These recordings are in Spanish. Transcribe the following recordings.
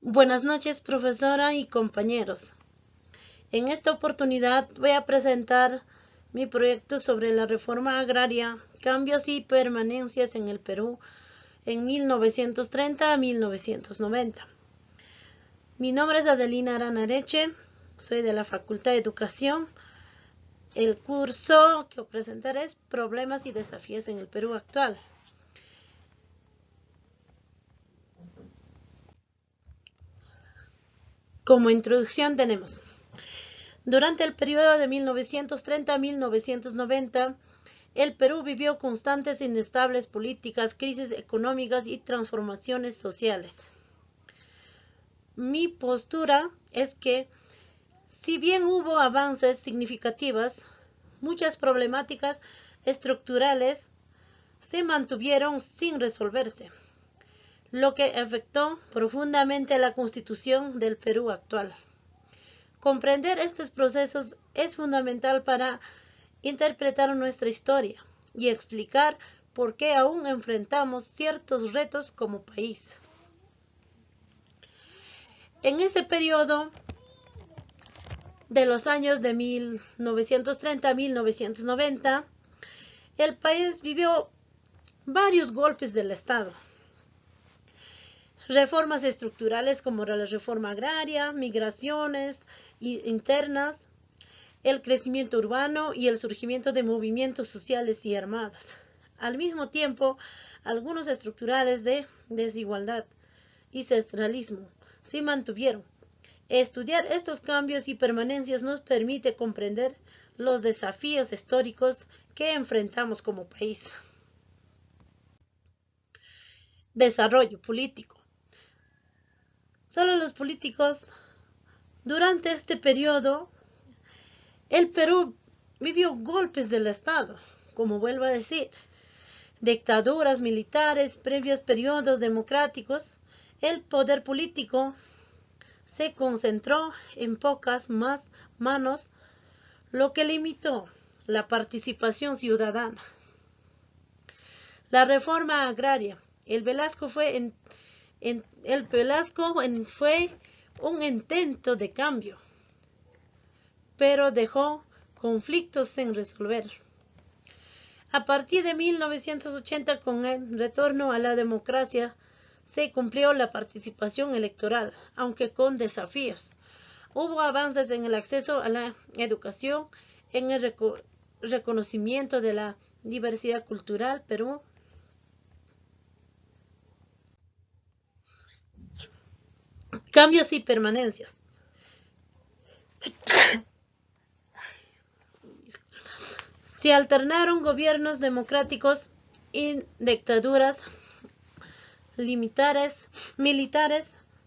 Buenas noches, profesora y compañeros. En esta oportunidad voy a presentar mi proyecto sobre la reforma agraria, cambios y permanencias en el Perú en 1930 a 1990. Mi nombre es Adelina Arana Areche, soy de la Facultad de Educación. El curso que presentaré es Problemas y desafíos en el Perú actual. Como introducción tenemos: durante el periodo de 1930 a 1990, el Perú vivió constantes e inestables políticas, crisis económicas y transformaciones sociales. Mi postura es que, si bien hubo avances significativos, muchas problemáticas estructurales se mantuvieron sin resolverse, lo que afectó profundamente a la Constitución del Perú actual. Comprender estos procesos es fundamental para interpretar nuestra historia y explicar por qué aún enfrentamos ciertos retos como país. En ese periodo de los años de 1930 a 1990, el país vivió varios golpes del Estado. Reformas estructurales como la reforma agraria, migraciones internas, el crecimiento urbano y el surgimiento de movimientos sociales y armados. Al mismo tiempo, algunos estructurales de desigualdad y centralismo se mantuvieron. Estudiar estos cambios y permanencias nos permite comprender los desafíos históricos que enfrentamos como país. Desarrollo político. Solo los políticos, durante este periodo, el Perú vivió golpes del Estado, como vuelvo a decir, dictaduras militares, previos periodos democráticos. El poder político se concentró en pocas manos, lo que limitó la participación ciudadana. La reforma agraria. El Velasco fue un intento de cambio, pero dejó conflictos sin resolver. A partir de 1980, con el retorno a la democracia, se cumplió la participación electoral, aunque con desafíos. Hubo avances en el acceso a la educación, en el reconocimiento de la diversidad cultural, pero cambios y permanencias. Se alternaron gobiernos democráticos y dictaduras militares.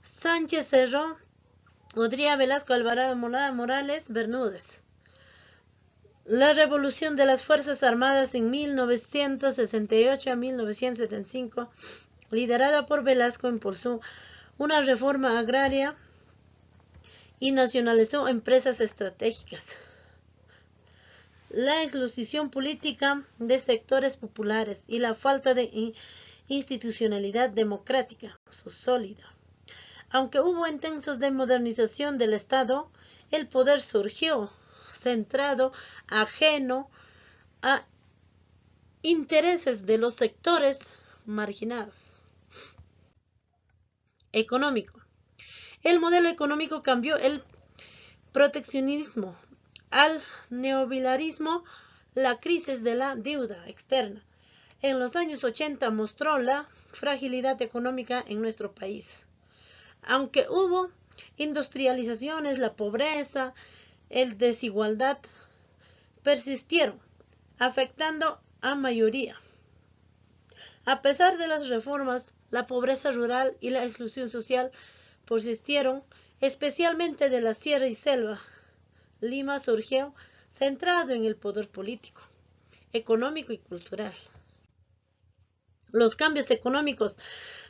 Sánchez Cerró, Odría Velasco, Alvarado Morales Bermúdez. La revolución de las Fuerzas Armadas en 1968 a 1975, liderada por Velasco, impulsó una reforma agraria y nacionalizó empresas estratégicas. La exclusión política de sectores populares y la falta de institucionalidad democrática sólida. Aunque hubo intentos de modernización del Estado, el poder surgió centrado, ajeno a intereses de los sectores marginados. Económico. El modelo económico cambió el proteccionismo al neoliberalismo. La crisis de la deuda externa en los años 80 mostró la fragilidad económica en nuestro país. Aunque hubo industrializaciones, la pobreza, la desigualdad persistieron, afectando a mayoría. A pesar de las reformas, la pobreza rural y la exclusión social persistieron, especialmente de la sierra y selva. Lima surgió centrado en el poder político, económico y cultural. Los cambios económicos.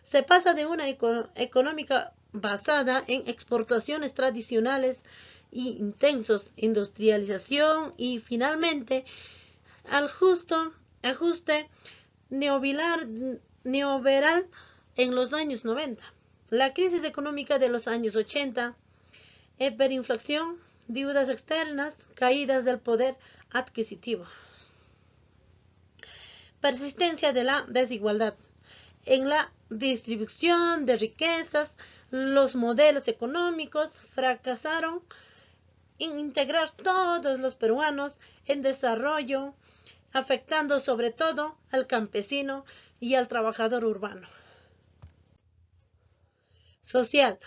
Se pasa de una económica basada en exportaciones tradicionales e intensos, industrialización y finalmente al justo ajuste neoliberal en los años 90. La crisis económica de los años 80, hiperinflación, deudas externas, caídas del poder adquisitivo. Persistencia de la desigualdad. En la distribución de riquezas, los modelos económicos fracasaron en integrar todos los peruanos en desarrollo, afectando sobre todo al campesino y al trabajador urbano. Social.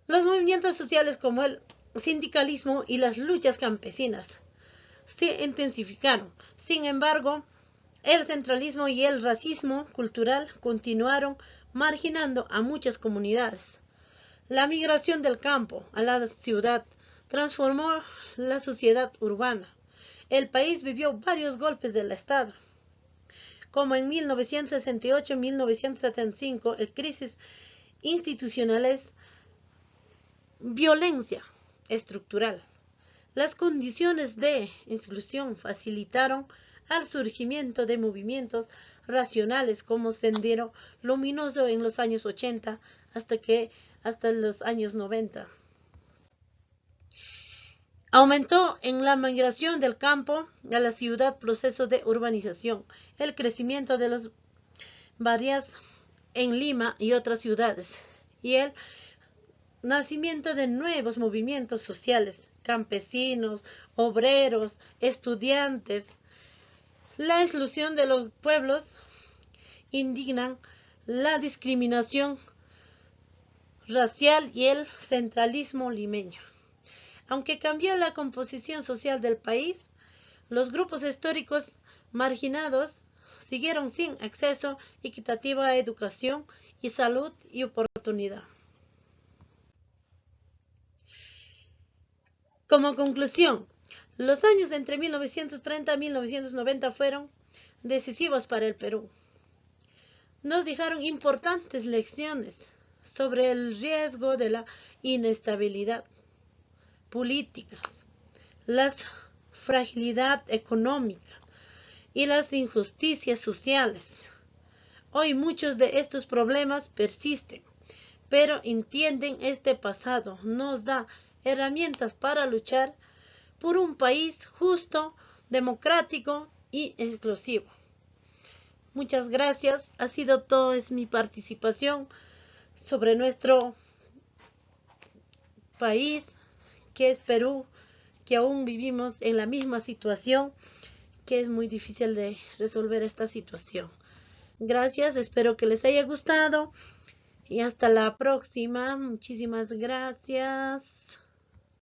Los movimientos sociales como el sindicalismo y las luchas campesinas se intensificaron. Sin embargo, el centralismo y el racismo cultural continuaron marginando a muchas comunidades. La migración del campo a la ciudad transformó la sociedad urbana. El país vivió varios golpes del Estado, como en 1968 y 1975, crisis institucionales, violencia estructural. Las condiciones de exclusión facilitaron al surgimiento de movimientos racionales como Sendero Luminoso en los años 80 hasta los años 90. Aumentó en la migración del campo a la ciudad proceso de urbanización, el crecimiento de los barrios en Lima y otras ciudades, y el nacimiento de nuevos movimientos sociales, campesinos, obreros, estudiantes. La exclusión de los pueblos indignan la discriminación racial y el centralismo limeño. Aunque cambió la composición social del país, los grupos históricos marginados siguieron sin acceso equitativo a educación y salud y oportunidad. Como conclusión, los años entre 1930 y 1990 fueron decisivos para el Perú. Nos dejaron importantes lecciones sobre el riesgo de la inestabilidad política, la fragilidad económica y las injusticias sociales. Hoy muchos de estos problemas persisten, pero entienden este pasado nos da herramientas para luchar por un país justo, democrático y inclusivo. Muchas gracias. Ha sido toda mi participación sobre nuestro país, que es Perú, que aún vivimos en la misma situación, que es muy difícil de resolver esta situación. Gracias, espero que les haya gustado y hasta la próxima. Muchísimas gracias.